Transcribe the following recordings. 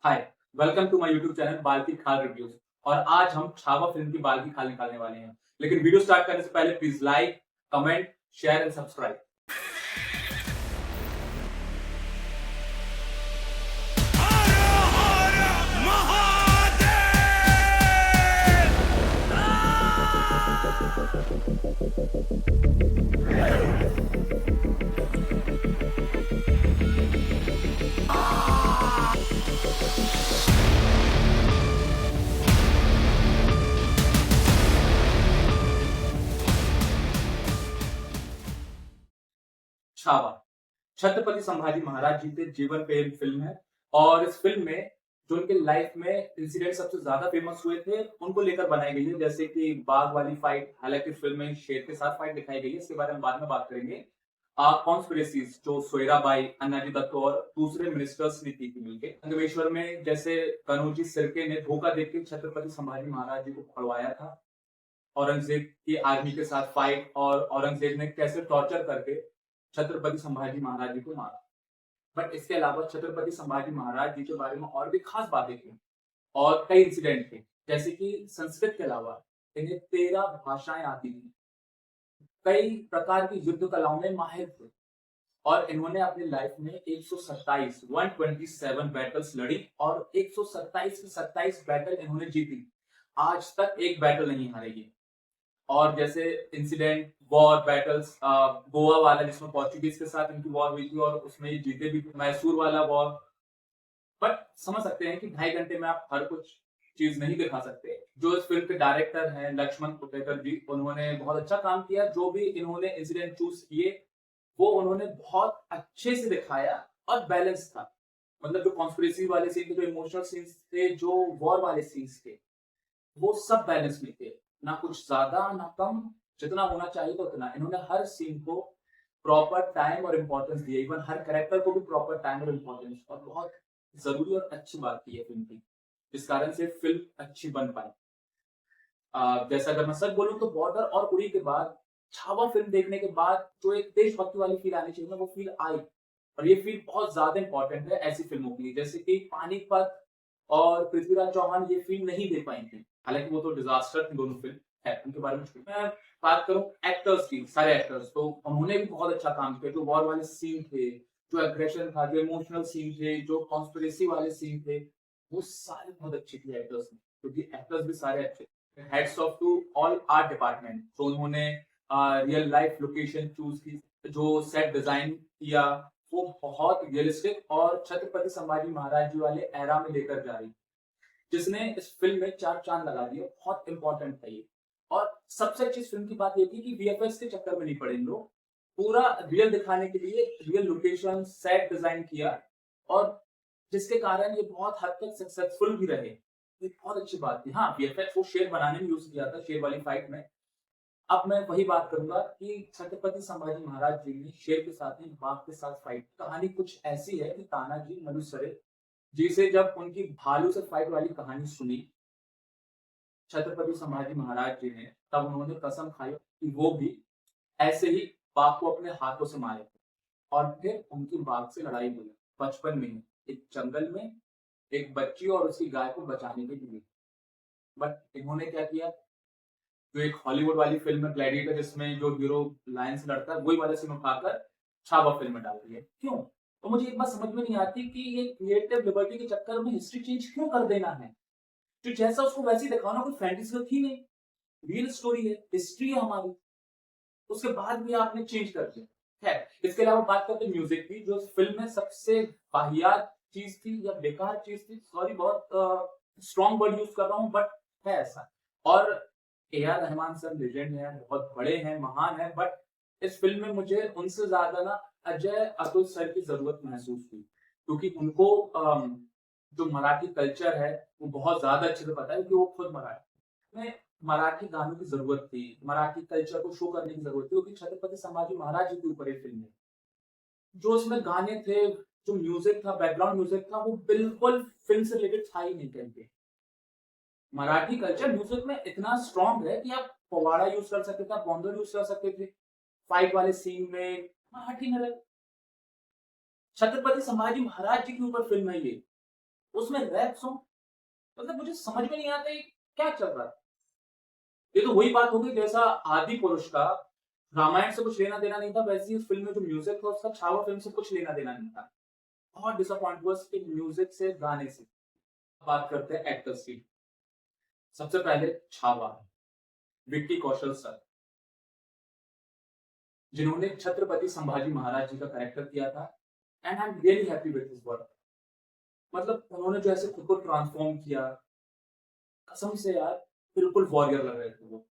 Hi, welcome to my YouTube channel बाल की खाल रिव्यूज। और आज हम छावा फिल्म की बाल की खाल निकालने वाले हैं। लेकिन वीडियो स्टार्ट करने से पहले please like, comment, share and subscribe. Chhava Chhatrapati Sambhaji Maharaj ji के जीवन पे एक फिल्म है। और इस फिल्म में जो उनके लाइफ में इंसिडेंट सबसे ज्यादा फेमस हुए थे उनको लेकर बनाई गई है, जैसे कि बाघ वाली फाइट। हालांकि फिल्म में शेर के साथ फाइट दिखाई गई है, इसके बारे में बाद में बात करेंगे। कॉन्स्पिरेसीज जो सोयराबाई, अन्नाजी दत्त और दूसरे मिनिस्टर्स ने की थी मिलकर अंगमेश्वर में, जैसे कनौजी सिरके ने धोखा देकर छत्रपति संभाजी महाराज जी को फड़वाया था। औरंगजेब की आर्मी के साथ फाइट और औरंगजेब ने कैसे टॉर्चर करके छत्रपति संभाजी महाराज जी को मारा। बट इसके अलावा छत्रपति संभाजी महाराज जी के बारे में और भी खास बातें थी और कई इंसिडेंट थे, जैसे कि संस्कृत के अलावा इन्हें 13 भाषाएं आती थी। कई प्रकार की युद्ध कलाओं में माहिर थे और इन्होंने अपनी लाइफ में 127 बैटल्स लड़ी और 127 की 27 बैटल इन्होंने जीती। आज तक एक बैटल नहीं हारेगी। और जैसे इंसिडेंट वॉर बैटल्स, गोवा वाला जिसमें पोर्चुगीज के साथ इनकी वॉर हुई थी और उसमें ये जीते भी थे, मैसूर वाला वॉर। बट समझ सकते हैं कि 2.5 घंटे में आप हर कुछ चीज नहीं दिखा सकते। जो इस फिल्म के डायरेक्टर हैं लक्ष्मण कुटेकर जी, उन्होंने बहुत अच्छा काम किया। जो भी इन्होंने इंसिडेंट चूज किए वो उन्होंने बहुत अच्छे से दिखाया और बैलेंस था। मतलब जो कॉन्स्पिरेसी वाले सीन थे, जो इमोशनल सीन्स थे, जो वॉर वाले सीन्स थे, वो सब बैलेंस में थे। ना कुछ ज्यादा ना कम, जितना होना चाहिए तो उतना। इन्होंने हर सीन को प्रॉपर टाइम और इम्पोर्टेंस दिया। इवन हर कैरेक्टर को भी प्रॉपर टाइम और इम्पोर्टेंस, और बहुत जरूरी और अच्छी बात की है फिल्म की, जिस कारण से फिल्म अच्छी बन पाई। जैसा अगर मैं सच बोलूं तो बॉर्डर और उड़ी के बाद छावा फिल्म देखने के बाद जो एक देशभक्ति वाली फील आनी चाहिए ना, वो फील आई। और ये फील बहुत ज्यादा इंपॉर्टेंट है ऐसी फिल्मों के लिए, जैसे कि पानीपत और पृथ्वीराज चौहान ये फील नहीं दे पाई थी। हालांकि वो तो डिजास्टर थी दोनों फिल्म, है उनके बारे में मैं बात करूं एक्टर्स की, सारे एक्टर्स तो उन्होंने भी बहुत अच्छा काम किया। जो वॉर वाले सीन थे, जो एग्रेशन था, जो इमोशनल सीन थे, जो कॉन्स्पिरेसी वाले सीन थे, वो सारे बहुत अच्छे थे एक्टर्स ने, क्योंकि एक्टर्स भी सारे अच्छे। Hats off to all art department, जो उन्होंने रियल लाइफ लोकेशन चूज की, जो सेट डिजाइन किया, वो बहुत रियलिस्टिक और छत्रपति संभाजी महाराज जी वाले एरा में लेकर जा रही, जिसने इस फिल्म में चार चांद लगा दिए। बहुत इंपॉर्टेंट था ये। और सबसे अच्छी फिल्म की बात ये थी कि वीएफएक्स के चक्कर में नहीं पड़े इन लोग। पूरा रियल दिखाने के लिए रियल लोकेशन सेट डिजाइन किया, और जिसके कारण ये बहुत हद तक सक्सेसफुल भी रहे। ये बहुत अच्छी बात थी। हाँ, वीएफएक्स को शेर बनाने में यूज किया था, शेर वाली फाइट में। अब मैं वही बात करूंगा कि छत्रपति संभाजी महाराज जी ने शेर के साथ नहीं, बाघ के साथ फाइट। कहानी कुछ ऐसी है कि तानाजी मनुसरे जी से जब उनकी भालू से फाइट वाली कहानी सुनी छत्रपति संभाजी महाराज जी ने, तब उन्होंने कसम खाई कि वो भी ऐसे ही बाघ को अपने हाथों से मारे। और फिर उनकी बाघ से लड़ाई हुई बचपन में ही, एक जंगल में, एक बच्ची और उसकी गाय को बचाने के लिए। बट इन्होंने क्या किया, जो एक हॉलीवुड वाली फिल्म है ग्लैडिएटर, जिसमें जो हीरो लायन से लड़ता है, वही वाला सीन उठाकर छावा फिल्म में डाल दिया। क्यों? तो मुझे एक बात समझ में नहीं आती कि ये क्रिएटिव लिबर्टी के चक्कर में हिस्ट्री चेंज क्यों कर देना है। जो जैसा उसको वैसे ही दिखाना, कोई फैंटेसी तो थी नहीं, रियल स्टोरी है, हिस्ट्री है हमारी, उसके बाद भी आपने चेंज कर दिया। खैर, इसके अलावा बात करते हैं म्यूजिक की। जो फिल्म में सबसे वाहियात चीज थी या बेकार चीज थी, सॉरी बहुत स्ट्रॉन्ग वर्ड यूज कर रहा हूँ, बट है ऐसा। और A R Rahman sir legend है, बहुत बड़े हैं, महान है, बट इस फिल्म में मुझे उनसे ज्यादा ना अजय अतुल सर की जरूरत महसूस हुई, क्योंकि उनको जो मराठी कल्चर है वो बहुत ज्यादा अच्छे से पता है, क्योंकि वो खुद मराठी में। मराठी गानों की जरूरत थी, मराठी कल्चर को शो करने की जरूरत थी, क्योंकि छत्रपति संभाजी महाराज जी के ऊपर ये फिल्म है। जो उसमें गाने थे, जो म्यूजिक था, बैकग्राउंड म्यूजिक था, वो बिल्कुल फिल्म से रिलेटेड था ही नहीं कहीं पे। मराठी कल्चर म्यूजिक में इतना स्ट्रॉन्ग है कि आप पवाड़ा यूज कर सकते थे, आप बॉन्डर यूज कर सकते थे फाइट वाले सीन में, मराठी में। छत्रपति संभाजी महाराज जी के ऊपर फिल्म है ये, उसमें रैप सॉन्ग, मतलब मुझे समझ में नहीं आता ये क्या चल रहा है। ये तो वही बात हो गई जैसा आदि पुरुष का रामायण से कुछ लेना देना नहीं था, वैसे ही उस फिल्म में जो म्यूजिक था उसका छावा फिल्म से कुछ लेना देना नहीं था। बहुत डिसअपॉइंट हुआ उसके म्यूजिक से, गाने से। बात करते हैं एक्टर्स की। सबसे पहले छावा, विक्की कौशल सर, जिन्होंने छत्रपति संभाजी महाराज जी का कैरेक्टर किया था, and I am really happy with his work. मतलब उन्होंने जो ऐसे खुद को ट्रांसफॉर्म किया, कसम से यार बिल्कुल वॉरियर लग रहे थे वो।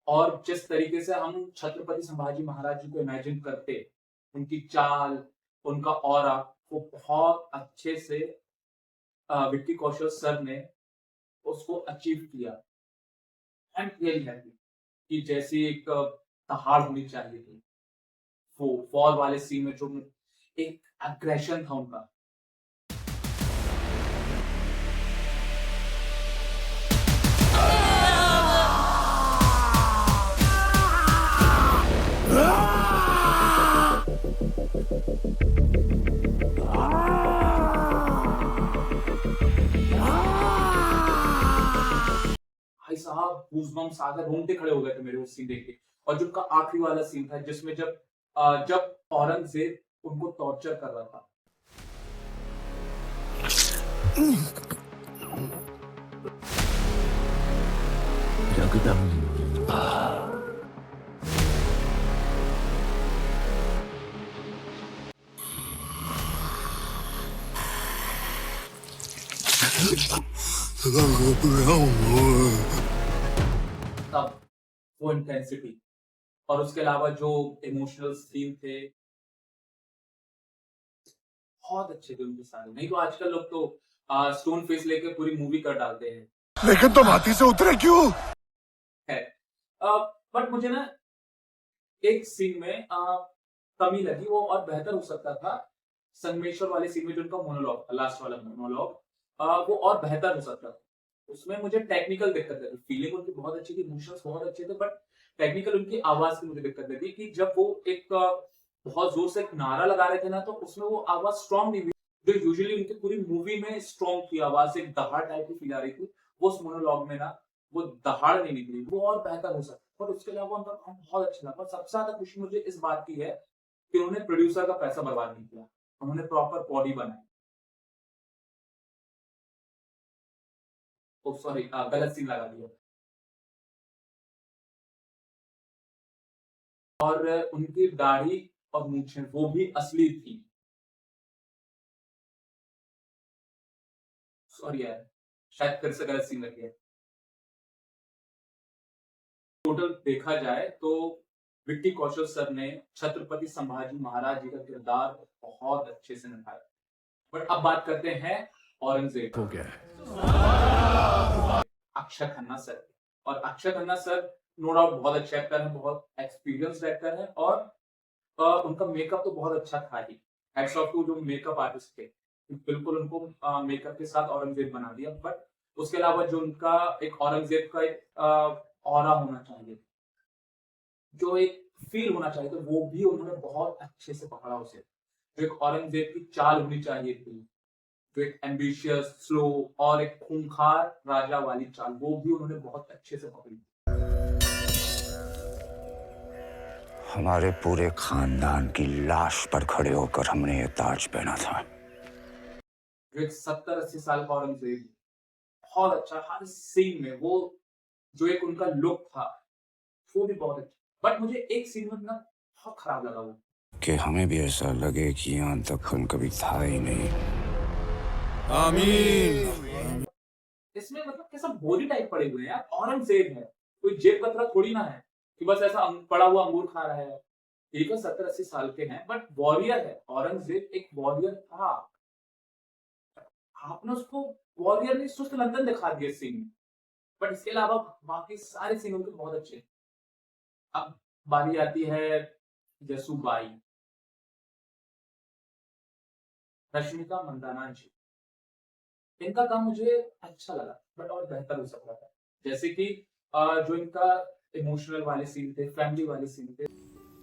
और जिस तरीके से हम छत्रपति संभाजी महाराज जी को इमेजिन करते, उनकी चाल, उनका ऑरा, वो बहुत अच्छे से विक्की कौशल सर ने उसको अचीव किया। आई एम रियली हैप्पी कि जैसी एक दहाड़ होनी चाहिए थी, वो वॉर वाले सीन में जो एक एग्रेशन था उनका। भाई साहब गूज़बम्प्स आ गए, रोंगटे खड़े हो गए थे मेरे उस सीन देख के। और जो उनका आखिरी वाला सीन था जिसमें जब औरंगजेब उनको टॉर्चर कर रहा था। जगदम्बा। तब वो इंटेंसिटी और उसके अलावा जो इमोशनल सीन थे, बहुत अच्छे थे उनके सारे। नहीं तो आजकल लोग तो स्टोन फेस लेके पूरी मूवी कर डालते हैं। लेकिन तुम हाथी से उतरे क्यों? है बट मुझे ना एक सीन में कमी लगी, वो और बेहतर हो सकता था। संगमेश्वर वाले सीन में जो उनका मोनोलॉग, लास्ट वाला मोनोलॉग, वो और बेहतर हो सकता था। उसमें मुझे टेक्निकल दिक्कत थी, फीलिंग उनकी बहुत अच्छी थी, इमोशंस बहुत अच्छे थे, बट टेक्निकल उनकी आवाज की मुझे दिक्कत थी कि जब वो एक बहुत जोर से एक नारा लगा रहे थे ना, तो उसमें वो आवाज स्ट्रॉन्ग नहीं हुई जो यूजुअली उनकी पूरी मूवी में स्ट्रॉन्ग थी आवाज, एक दहाड़ टाइप की फील आ रही थी। वो उस मोनोलॉग में ना वो दहाड़ नहीं निकली, वो और बेहतर हो सकता। पर उसके अलावा उनका काम बहुत अच्छा लगा। और सबसे ज्यादा खुशी मुझे इस बात की है कि उन्होंने प्रोड्यूसर का पैसा बर्बाद नहीं किया, उन्होंने प्रॉपर बॉडी बनाई। ओ सॉरी, गलत सीन लगा दिया। और उनकी दाढ़ी और मूछें वो भी असली थी। सॉरी यार, शायद फिर से गलत सीन लग गया। टोटल देखा जाए तो विक्की कौशल सर ने छत्रपति संभाजी महाराज जी का किरदार बहुत अच्छे से निभाया। बट अब बात करते हैं औरंगजेब, हो गया है। अक्षय खन्ना सर की। और Akshaye Khanna sir no doubt बहुत अच्छे एक्टर हैं, बहुत एक्सपीरियंस्ड एक्टर हैं, और उनका मेकअप तो बहुत अच्छा था ही। हैट्स ऑफ टू जो मेकअप आर्टिस्ट थे, बिल्कुल उनको मेकअप के साथ औरंगजेब बना दिया। बट उसके अलावा जो उनका एक औरंगजेब का एक ऑरा होना चाहिए, जो एक फील होना चाहिए, तो वो भी उन्होंने बहुत अच्छे से पकड़ा उसे। जो एक औरंगजेब की चाल होनी चाहिए थी, जो एक एम्बिशियस, स्लो और एक खूंखार राजा वाली चाल, वो भी उन्होंने बहुत अच्छे से पकड़ी। हमारे पूरे खानदान की लाश पर खड़े होकर हमने ये ताज पहना था। जो एक 70-80 साल का औरंगजेब, बहुत अच्छा हर सीन में वो जो एक उनका लुक था, वो भी बहुत अच्छा। बट मुझे एक सीन में ना बहुत खराब लगा वो। कि हमें भी ऐसा लगे कि यहाँ तक खून कभी था ही नहीं। आमीन। इसमें मतलब कैसा बोरी टाइप पड़े हुए हैं यार, औरंगजेब है, कोई जेब कतरा थोड़ी ना है कि बस ऐसा पड़ा हुआ अंगूर खा रहा है। ठीक है 70-80 साल के हैं, बट वॉरियर है। औरंगजेब एक वॉरियर था। आपने उसको वॉरियर नहीं, सुस्त लंदन दिखा दिया सीन में। बट इसके अलावा बाकी सारे सीन उनके बहुत अच्छे हैं। अब बारी आती है जसूबाई, रश्मिका मंदाना जी। इनका काम मुझे अच्छा लगा, बट और बेहतर हो सकता था। जैसे कि जो इनका इमोशनल वाले सीन थे, फैमिली वाले सीन थे,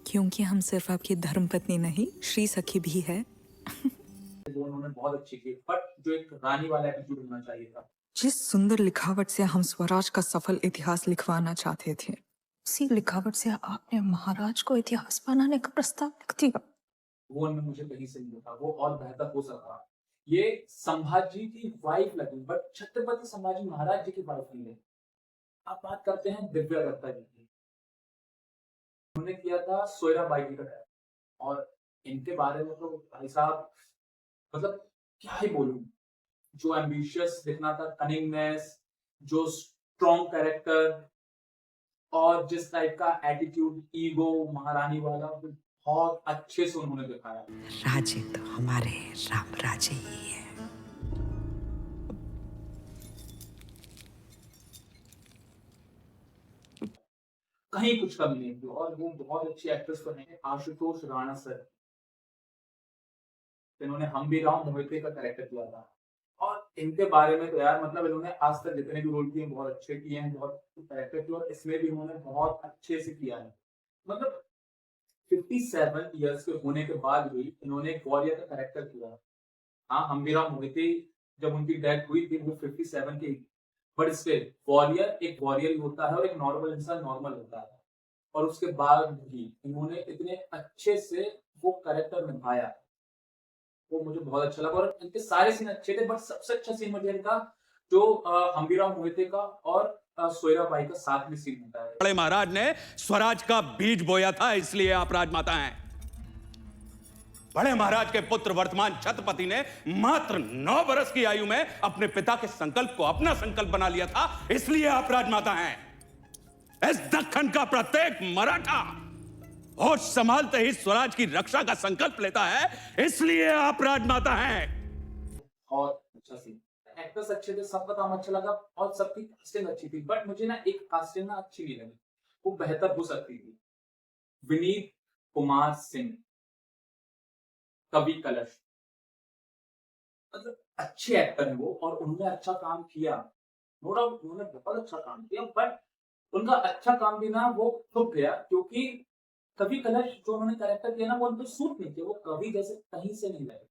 क्योंकि हम सिर्फ आपकी धर्मपत्नी नहीं, श्री सखी भी है। वो उन्होंने बहुत अच्छी की, बट जो एक रानी वाला एटीट्यूड होना चाहिए था। जिस सुंदर लिखावट से हम स्वराज का सफल इतिहास लिखवाना चाहते थे, उसी लिखावट से आपने महाराज को इतिहास बनाने का प्रस्ताव लिख दिया। वो उनमें मुझे कहीं से नहीं दिखा, वो और बेहतर हो सकता। ये संभाजी की वाइफ लगी, बट छत्रपति संभाजी महाराज जी की वाइफ नहीं है। आप बात करते हैं दिव्या दत्ता जी की, उन्होंने किया था सोयराबाई जी का कैरेक्टर, और इनके बारे में तो भाई साहब मतलब क्या ही बोलूं। जो एम्बिशियस दिखना था, कनिंगनेस, जो स्ट्रॉन्ग कैरेक्टर, और जिस टाइप का एटीट्यूड, ईगो महारानी वाला, वो बहुत अच्छे से उन्होंने दिखाया। राजे तो हमारे राम राजे ही है। कहीं कुछ कमी नहीं थी, और वो बहुत अच्छी एक्ट्रेस बने हैं आशुतोष राणा सर, इन्होंने हम भी राव मोहिते का कैरेक्टर किया था। और इनके बारे में तो यार मतलब इन्होंने आज तक जितने भी रोल किए हैं बहुत अच्छे किए हैं, बहुत कैरेक्टर किए, और इसमें भी इन्होंने बहुत अच्छे से किया है। मतलब 57 इयर्स के होने के बाद भी इन्होंने एक वॉरियर का कैरेक्टर किया। हाँ, हम्बीराव मोहिते जब उनकी डेथ हुई थी वो 57 के, बट स्टिल वॉरियर एक वॉरियर ही होता है और एक नॉर्मल इंसान नॉर्मल होता है, और उसके बाद भी इन्होंने इतने अच्छे से वो कैरेक्टर निभाया, वो मुझे बहुत अच्छा लगा। और इनके सारे सीन अच्छे थे, बट सबसे अच्छा सीन मुझे इनका जो हम्बीराव मोहिते का और सोयराबाई का साथ में सीन होता है। बड़े महाराज ने स्वराज का बीज बोया था, इसलिए आप राजमाता हैं। बड़े महाराज के पुत्र वर्तमान छत्रपति ने मात्र 9 वर्ष की आयु में अपने पिता के संकल्प को अपना संकल्प बना लिया था, इसलिए आप राजमाता हैं। इस दक्खन का प्रत्येक मराठा होश संभालते ही स्वराज की रक्षा का संकल्प लेता है, इसलिए आप राजमाता हैं। और अच्छा सीन, एक्टर्स अच्छे थे, सबका काम अच्छा लगा, और सबकी कास्टिंग अच्छी थी, बट मुझे ना एक कास्टिंग ना अच्छी नहीं लगी, वो बेहतर हो सकती थी। विनीत कुमार सिंह, कवि कलश, मतलब अच्छे एक्टर हैं वो, और उन्होंने अच्छा काम किया, नो डाउट उन्होंने बहुत अच्छा काम किया, बट उनका अच्छा काम भी ना वो छुप गया, क्योंकि कवि कलश जो उन्होंने कैरेक्टर किया ना वो उनको सूट नहीं किया, वो कवि जैसे कहीं से नहीं लगे।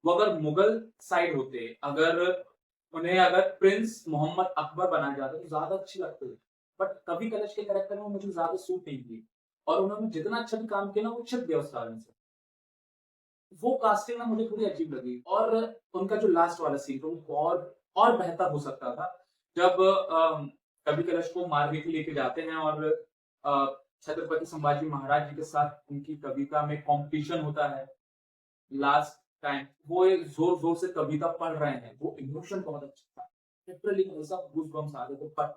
वो अगर मुगल साइड होते, अगर प्रिंस मोहम्मद अकबर बना जाते तो ज्यादा अच्छे लगते, बट कवि कलश के कैरेक्टर में मुझे ज्यादा सूट नहीं की, और उन्होंने जितना अच्छा भी काम किया ना वो छिप गया उस कारण से। वो कास्टिंग ना मुझे थोड़ी अजीब लगी, और उनका जो लास्ट वाला सीन वो और बेहतर हो सकता था, जब कवि कलश को मारने के लेके जाते हैं, और छत्रपति संभाजी महाराज जी के साथ उनकी कविता में कंपटीशन होता है। लास्ट टाइम वो एक जोर जोर से कविता पढ़ रहे हैं, वो इमोशन बहुत अच्छा था, लिटरली ऐसा गूज़बम्स आ रहे थे। बट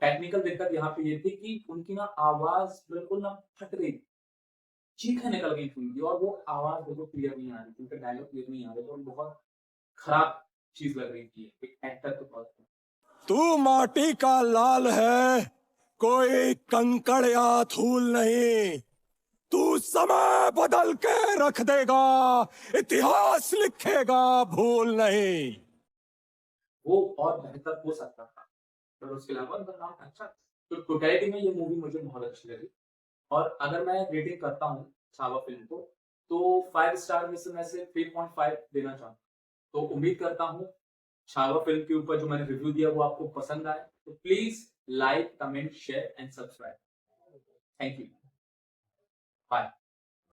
टेक्निकल दिक्कत यहाँ पे ये थी कि उनकी ना आवाज बिल्कुल ना फट गई, चीखें निकल गई थी उनकी, और वो आवाज बिल्कुल क्लियर नहीं आ रही थी, उनके डायलॉग क्लियर नहीं आ रहे थे, और बहुत खराब चीज लग रही थी। एक एक्टर तो बहुत तू माटी का लाल है, कोई कंकड़ या धूल नहीं। तू समय बदल के रख देगा, इतिहास लिखेगा भूल नहीं। वो और बेहतर हो सकता था, पर उसके अलावा उनका काम अच्छा। तो टोटलिटी में ये मूवी मुझे बहुत अच्छी लगी, और अगर मैं रेटिंग करता हूँ छावा फिल्म को, तो 5 स्टार में से मैं 3.5 देना चाहूँ। तो उम्मीद करता हूँ छावा फिल्म के ऊपर जो मैंने रिव्यू दिया वो आपको पसंद आए, तो please like, comment, share and subscribe. Thank you, bye.